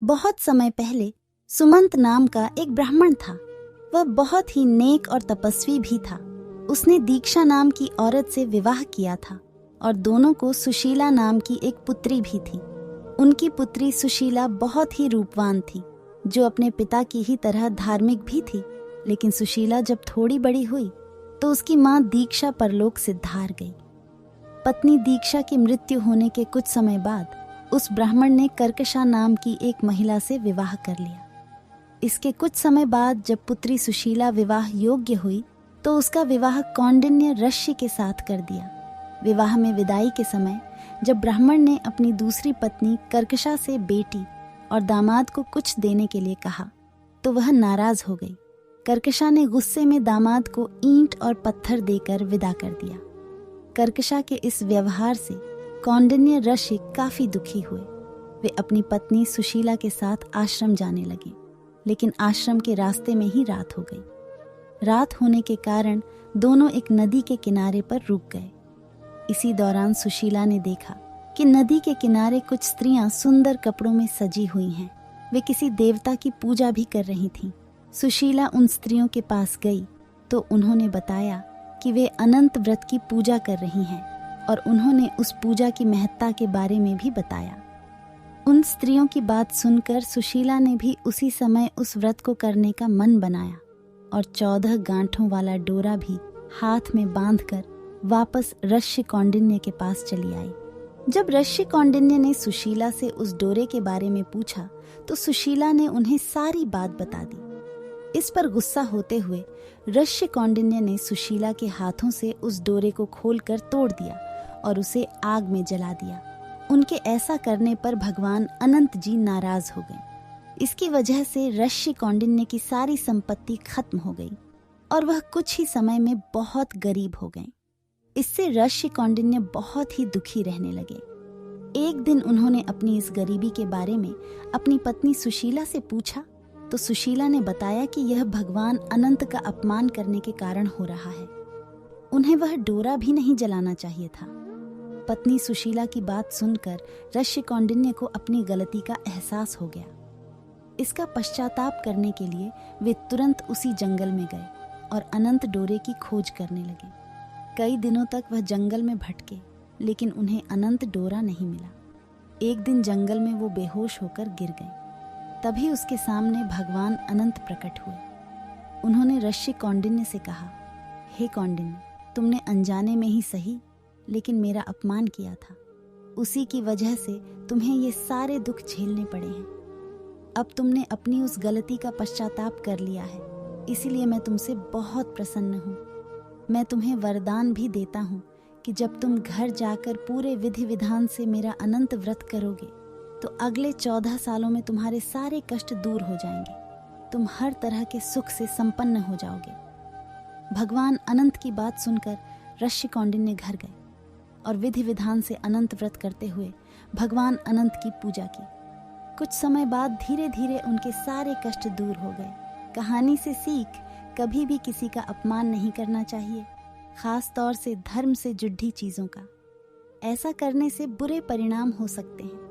बहुत समय पहले सुमंत नाम का एक ब्राह्मण था। वह बहुत ही नेक और तपस्वी भी था। उसने दीक्षा नाम की औरत से विवाह किया था और दोनों को सुशीला नाम की एक पुत्री भी थी। उनकी पुत्री सुशीला बहुत ही रूपवान थी, जो अपने पिता की ही तरह धार्मिक भी थी। लेकिन सुशीला जब थोड़ी बड़ी हुई तो उसकी मां दीक्षा परलोक सिद्धार गई। पत्नी दीक्षा की मृत्यु होने के कुछ समय बाद उस ब्राह्मण ने कर्कशा नाम की एक महिला से विवाह कर लिया। इसके कुछ समय बाद जब पुत्री सुशीला विवाह योग्य हुई तो उसका विवाह कौंडिन्य ऋषि के साथ कर दिया। विवाह में विदाई के समय जब ब्राह्मण ने अपनी दूसरी पत्नी कर्कशा से बेटी और दामाद को कुछ देने के लिए कहा तो वह नाराज हो गई। कर्कशा ने गुस्से में दामाद को ईंट और पत्थर देकर विदा कर दिया। कर्कशा के इस व्यवहार से कौंडिन्य ऋषि काफी दुखी हुए। वे अपनी पत्नी सुशीला के साथ आश्रम जाने लगे, लेकिन आश्रम के रास्ते में ही रात हो गई। रात होने के कारण दोनों एक नदी के किनारे पर रुक गए। इसी दौरान सुशीला ने देखा कि नदी के किनारे कुछ स्त्रियां सुंदर कपड़ों में सजी हुई हैं। वे किसी देवता की पूजा भी कर रही थीं। सुशीला उन स्त्रियों के पास गई तो उन्होंने बताया कि वे अनंत व्रत की पूजा कर रही हैं और उन्होंने उस पूजा की महत्ता के बारे में भी बताया। उन स्त्रियों की बात सुनकर सुशीला ने भी उसी समय उस व्रत को करने का मन बनाया और 14 गांठों वाला डोरा भी हाथ में बांधकर वापस ऋषि कौंडिन्य के पास चली आई। जब ऋषि कौंडिन्य ने सुशीला से उस डोरे के बारे में पूछा तो सुशीला ने उन्हें सारी बात बता दी। इस पर गुस्सा होते हुए ऋषि कौंडिन्य ने सुशीला के हाथों से उस डोरे को खोलकर तोड़ दिया और उसे आग में जला दिया। उनके ऐसा करने पर भगवान अनंत जी नाराज हो गए। इसकी वजह से ऋषि कौंडिन्य की सारी संपत्ति खत्म हो गई और वह कुछ ही समय में बहुत गरीब हो गए। इससे ऋषि कौंडिन्य बहुत ही दुखी रहने लगे। एक दिन उन्होंने अपनी इस गरीबी के बारे में अपनी पत्नी सुशीला से पूछा तो सुशीला ने बताया कि यह भगवान अनंत का अपमान करने के कारण हो रहा है। उन्हें वह डोरा भी नहीं जलाना चाहिए था। पत्नी सुशीला की बात सुनकर ऋषि कौंडिन्य को अपनी गलती का एहसास हो गया। इसका पश्चाताप करने के लिए वे तुरंत उसी जंगल में गए और अनंत डोरे की खोज करने लगे। कई दिनों तक वह जंगल में भटके, लेकिन उन्हें अनंत डोरा नहीं मिला। एक दिन जंगल में वो बेहोश होकर गिर गए। तभी उसके सामने भगवान अनंत प्रकट हुए। उन्होंने ऋषि कौंडिन्य से कहा, हे कौंडिन्य, तुमने अनजाने में ही सही लेकिन मेरा अपमान किया था। उसी की वजह से तुम्हें ये सारे दुख झेलने पड़े हैं। अब तुमने अपनी उस गलती का पश्चाताप कर लिया है, इसीलिए मैं तुमसे बहुत प्रसन्न हूँ। मैं तुम्हें वरदान भी देता हूँ कि जब तुम घर जाकर पूरे विधि विधान से मेरा अनंत व्रत करोगे तो अगले 14 सालों में तुम्हारे सारे कष्ट दूर हो जाएंगे। तुम हर तरह के सुख से संपन्न हो जाओगे। भगवान अनंत की बात सुनकर ऋषि कौंडिन्य घर गए और विधि विधान से अनंत व्रत करते हुए भगवान अनंत की पूजा की। कुछ समय बाद धीरे धीरे उनके सारे कष्ट दूर हो गए। कहानी से सीख, कभी भी किसी का अपमान नहीं करना चाहिए, खास तौर से धर्म से जुड़ी चीजों का। ऐसा करने से बुरे परिणाम हो सकते हैं।